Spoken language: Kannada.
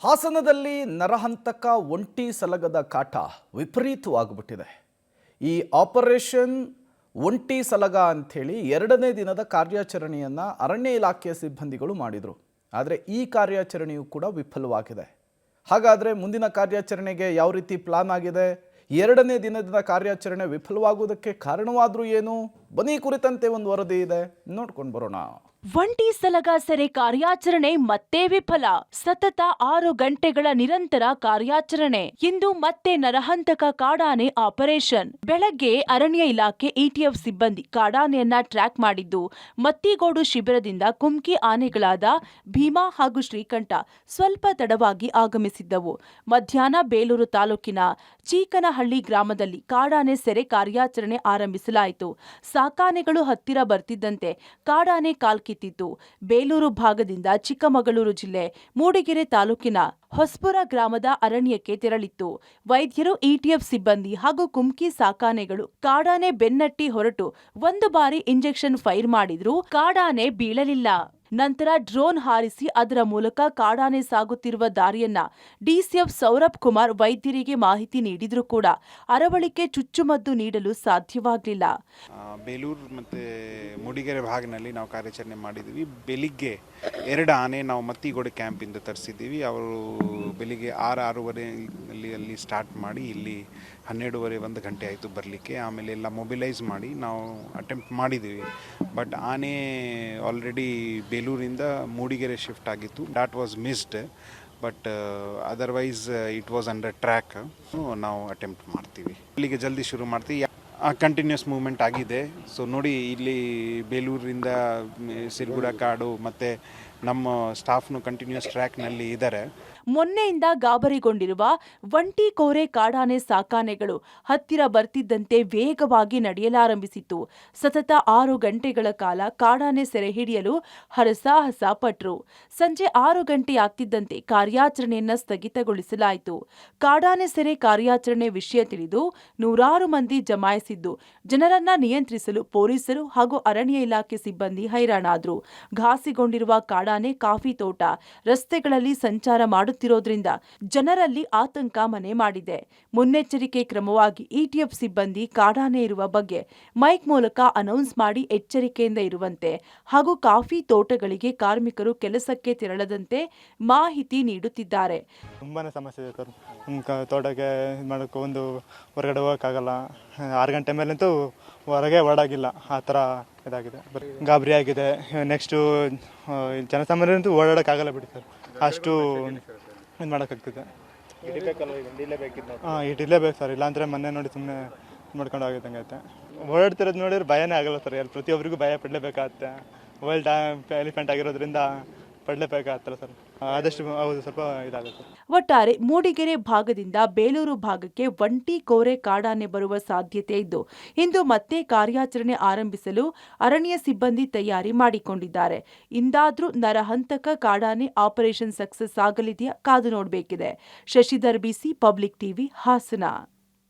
ಹಾಸನದಲ್ಲಿ ನರಹಂತಕ ಒಂಟಿ ಸಲಗದ ಕಾಟ ವಿಪರೀತವಾಗಿಬಿಟ್ಟಿದೆ. ಈ ಆಪರೇಷನ್ ಒಂಟಿ ಸಲಗ ಅಂಥೇಳಿ 2ನೇ ದಿನದ ಕಾರ್ಯಾಚರಣೆಯನ್ನು ಅರಣ್ಯ ಇಲಾಖೆಯ ಸಿಬ್ಬಂದಿಗಳು ಮಾಡಿದರು. ಆದರೆ ಈ ಕಾರ್ಯಾಚರಣೆಯು ಕೂಡ ವಿಫಲವಾಗಿದೆ. ಹಾಗಾದರೆ ಮುಂದಿನ ಕಾರ್ಯಾಚರಣೆಗೆ ಯಾವ ರೀತಿ ಪ್ಲಾನ್ ಆಗಿದೆ? 2ನೇ ದಿನದ ಕಾರ್ಯಾಚರಣೆ ವಿಫಲವಾಗುವುದಕ್ಕೆ ಕಾರಣವಾದರೂ ಏನು? ಬನ್ನಿ ಕುರಿತಂತೆ ಒಂದು ವರದಿ ಇದೆ, ನೋಡ್ಕೊಂಡು ಬರೋಣ. ಒಂಟಿ ಸಲಗ ಸೆರೆ ಕಾರ್ಯಾಚರಣೆ ಮತ್ತೆ ವಿಫಲ. ಸತತ 6 ಗಂಟೆಗಳ ನಿರಂತರ ಕಾರ್ಯಾಚರಣೆ. ಇಂದು ಮತ್ತೆ ನರಹಂತಕ ಕಾಡಾನೆ ಆಪರೇಷನ್. ಬೆಳಗ್ಗೆ ಅರಣ್ಯ ಇಲಾಖೆ ಇಟಿಎಫ್ ಸಿಬ್ಬಂದಿ ಕಾಡಾನೆಯನ್ನ ಟ್ರ್ಯಾಕ್ ಮಾಡಿದ್ದು, ಮತ್ತಿಗೋಡು ಶಿಬಿರದಿಂದ ಕುಮ್ಕಿ ಆನೆಗಳಾದ ಭೀಮಾ ಹಾಗೂ ಶ್ರೀಕಂಠ ಸ್ವಲ್ಪ ತಡವಾಗಿ ಆಗಮಿಸಿದ್ದವು. ಮಧ್ಯಾಹ್ನ ಬೇಲೂರು ತಾಲೂಕಿನ ಚೀಕನಹಳ್ಳಿ ಗ್ರಾಮದಲ್ಲಿ ಕಾಡಾನೆ ಸೆರೆ ಕಾರ್ಯಾಚರಣೆ ಆರಂಭಿಸಲಾಯಿತು. ಸಾಕಾನೆಗಳು ಹತ್ತಿರ ಬರ್ತಿದ್ದಂತೆ ಕಾಡಾನೆ ಕಾಲ್ಕಿತ್ತಿತ್ತು. ಬೇಲೂರು ಭಾಗದಿಂದ ಚಿಕ್ಕಮಗಳೂರು ಜಿಲ್ಲೆ ಮೂಡಿಗೆರೆ ತಾಲೂಕಿನ ಹೊಸಪುರ ಗ್ರಾಮದ ಅರಣ್ಯಕ್ಕೆ ತೆರಳಿತ್ತು. ವೈದ್ಯರು, ಇಟಿಎಫ್ ಸಿಬ್ಬಂದಿ ಹಾಗೂ ಕುಮ್ಕಿ ಸಾಕಾನೆಗಳು ಕಾಡಾನೆ ಬೆನ್ನಟ್ಟಿ ಹೊರಟು 1 ಬಾರಿ ಇಂಜೆಕ್ಷನ್ ಫೈರ್ ಮಾಡಿದ್ರೂ ಕಾಡಾನೆ ಬೀಳಲಿಲ್ಲ. ನಂತರ ಡ್ರೋನ್ ಹಾರಿಸಿ ಅದರ ಮೂಲಕ ಕಾಡಾನೆ ಸಾಗುತ್ತಿರುವ ದಾರಿಯನ್ನ ಡಿಸಿಎಫ್ ಸೌರಭ್ ಕುಮಾರ್ ವೈದ್ಯರಿಗೆ ಮಾಹಿತಿ ನೀಡಿದ್ರೂ ಕೂಡ ಅರವಳಿಕೆ ಚುಚ್ಚುಮದ್ದು ನೀಡಲು ಸಾಧ್ಯವಾಗಲಿಲ್ಲ. ಬೇಲೂರು ಮತ್ತು ಮೂಡಿಗೆರೆ ಭಾಗದಲ್ಲಿ ನಾವು ಕಾರ್ಯಾಚರಣೆ ಮಾಡಿದ್ವಿ. ಬೆಳಿಗ್ಗೆ 2 ಆನೆ ನಾವು ಮತ್ತಿಗೋಡು ಕ್ಯಾಂಪಿಂದ ತರಿಸಿದ್ದೀವಿ. ಅವರು ಬೆಳಿಗ್ಗೆ 6-6:30 ಅಲ್ಲಿ ಸ್ಟಾರ್ಟ್ ಮಾಡಿ ಇಲ್ಲಿ 12:30 1 ಗಂಟೆ ಆಯಿತು ಬರಲಿಕ್ಕೆ. ಆಮೇಲೆ ಎಲ್ಲ ಮೊಬಿಲೈಸ್ ಮಾಡಿ ನಾವು ಅಟೆಂಪ್ಟ್ ಮಾಡಿದ್ದೀವಿ. ಬಟ್ ಆನೆ ಆಲ್ರೆಡಿ ಬೇಲೂರಿಂದ ಮೂಡಿಗೆರೆ ಶಿಫ್ಟ್ ಆಗಿತ್ತು. That was missed, but otherwise it was under track. ನಾವು ಅಟೆಂಪ್ಟ್ ಮಾಡ್ತೀವಿ, ಇಲ್ಲಿಗೆ ಜಲ್ದಿ ಶುರು ಮಾಡ್ತೀವಿ. ಕಂಟಿನ್ಯೂಸ್ ಮೂವ್ಮೆಂಟ್ ಆಗಿದೆ. ಸೊ ನೋಡಿ, ಇಲ್ಲಿ ಬೇಲೂರಿಂದ ಸಿರ್ಗುಡ ಕಾಡು ಮತ್ತು ನಮ್ಮ ಸ್ಟಾಫ್ನು ಕಂಟಿನ್ಯೂಸ್ ಟ್ರ್ಯಾಕ್ನಲ್ಲಿ ಇದ್ದಾರೆ. ಮೊನ್ನೆಯಿಂದ ಗಾಬರಿಗೊಂಡಿರುವ ಒಂಟಿ ಕೋರೆ ಕಾಡಾನೆ ಸಾಕಾನೆಗಳು ಹತ್ತಿರ ಬರ್ತಿದ್ದಂತೆ ವೇಗವಾಗಿ ನಡೆಯಲಾರಂಭಿಸಿತ್ತು. ಸತತ 6 ಗಂಟೆಗಳ ಕಾಲ ಕಾಡಾನೆ ಸೆರೆ ಹಿಡಿಯಲು ಹರಸಾಹಸ ಪಟ್ರು. ಸಂಜೆ 6 ಗಂಟೆಯಾಗ್ತಿದ್ದಂತೆ ಕಾರ್ಯಾಚರಣೆಯನ್ನ ಸ್ಥಗಿತಗೊಳಿಸಲಾಯಿತು. ಕಾಡಾನೆ ಸೆರೆ ಕಾರ್ಯಾಚರಣೆ ವಿಷಯ ತಿಳಿದು ನೂರಾರು ಮಂದಿ ಜಮಾಯಿಸಿದ್ದು, ಜನರನ್ನ ನಿಯಂತ್ರಿಸಲು ಪೊಲೀಸರು ಹಾಗೂ ಅರಣ್ಯ ಇಲಾಖೆ ಸಿಬ್ಬಂದಿ ಹೈರಾಣಾದ್ರು. ಘಾಸಿಗೊಂಡಿರುವ ಕಾಡಾನೆ ಕಾಫಿ ತೋಟ, ರಸ್ತೆಗಳಲ್ಲಿ ಸಂಚಾರ ಮಾಡುತ್ತಿರೋದ್ರಿಂದ ಜನರಲ್ಲಿ ಆತಂಕ ಮನೆ ಮಾಡಿದೆ. ಮುನ್ನೆಚ್ಚರಿಕೆ ಕ್ರಮವಾಗಿ ಇಟಿಎಫ್ ಸಿಬ್ಬಂದಿ ಕಾಡಾನೆ ಇರುವ ಬಗ್ಗೆ ಮೈಕ್ ಮೂಲಕ ಅನೌನ್ಸ್ ಮಾಡಿ ಎಚ್ಚರಿಕೆಯಿಂದ ಇರುವಂತೆ ಹಾಗೂ ಕಾಫಿ ತೋಟಗಳಿಗೆ ಕಾರ್ಮಿಕರು ಕೆಲಸಕ್ಕೆ ತೆರಳದಂತೆ ಮಾಹಿತಿ ನೀಡುತ್ತಿದ್ದಾರೆ. ತುಂಬಾನೇ ಸಮಸ್ಯೆ ಇದೆ ಸರ್. ತೋಟಕ್ಕೆ ಮಾಡೋಕ್ಕೆ ಒಂದು ಹೊರಗಡೆ ಹೋಗೋಕ್ಕಾಗಲ್ಲ. 6 ಗಂಟೆ ಮೇಲಂತೂ ಹೊರಗೆ ಓಡಾಗಿಲ್ಲ, ಆ ಥರ ಇದಾಗಿದೆ. ಗಾಬರಿ ಆಗಿದೆ. ನೆಕ್ಸ್ಟು ಜನಸಾಮಾನ್ಯರಂತೂ ಓಡಾಡೋಕ್ಕಾಗಲ್ಲ ಬಿಡಿ ಸರ್, ಅಷ್ಟು ಇದು ಮಾಡೋಕ್ಕಾಗ್ತದೆ. ಇಡಿಲೇಬೇಕು ಸರ್, ಇಲ್ಲಾಂದರೆ ಮೊನ್ನೆ ನೋಡಿ ಸುಮ್ಮನೆ ಮಾಡ್ಕೊಂಡು ಆಗಿದ್ದಂಗೆ ಐತೆ. ಓಡಾಡ್ತಿರೋದು ನೋಡಿದ್ರೆ ಭಯನೇ ಆಗಲ್ಲ ಸರ್. ಪ್ರತಿಯೊಬ್ಬರಿಗೂ ಭಯ ಪಡಲೇಬೇಕಾಗತ್ತೆ. ವರ್ಲ್ಡ್ ಎಲಿಫೆಂಟ್ ಆಗಿರೋದ್ರಿಂದ ಪಡಲೇಬೇಕಾಗತ್ತಲ್ಲ ಸರ್. ಆದಷ್ಟು ಹೌದು, ಸ್ವಲ್ಪ ಇದಾಗುತ್ತೆ. ಒಟ್ಟಾರೆ ಮೂಡಿಗೆರೆ ಭಾಗದಿಂದ ಬೇಲೂರು ಭಾಗಕ್ಕೆ ಒಂಟಿ ಕೋರೆ ಕಾಡಾನೆ ಬರುವ ಸಾಧ್ಯತೆ ಇದ್ದು, ಇಂದು ಮತ್ತೆ ಕಾರ್ಯಾಚರಣೆ ಆರಂಭಿಸಲು ಅರಣ್ಯ ಸಿಬ್ಬಂದಿ ತಯಾರಿ ಮಾಡಿಕೊಂಡಿದ್ದಾರೆ. ಇಂದಾದ್ರೂ ನರಹಂತಕ ಕಾಡಾನೆ ಆಪರೇಷನ್ ಸಕ್ಸಸ್ ಆಗಲಿದೆಯಾ ಕಾದು ನೋಡಬೇಕಿದೆ. ಶಶಿಧರ್ ಬಿಸಿ, ಪಬ್ಲಿಕ್ ಟಿವಿ, ಹಾಸನ.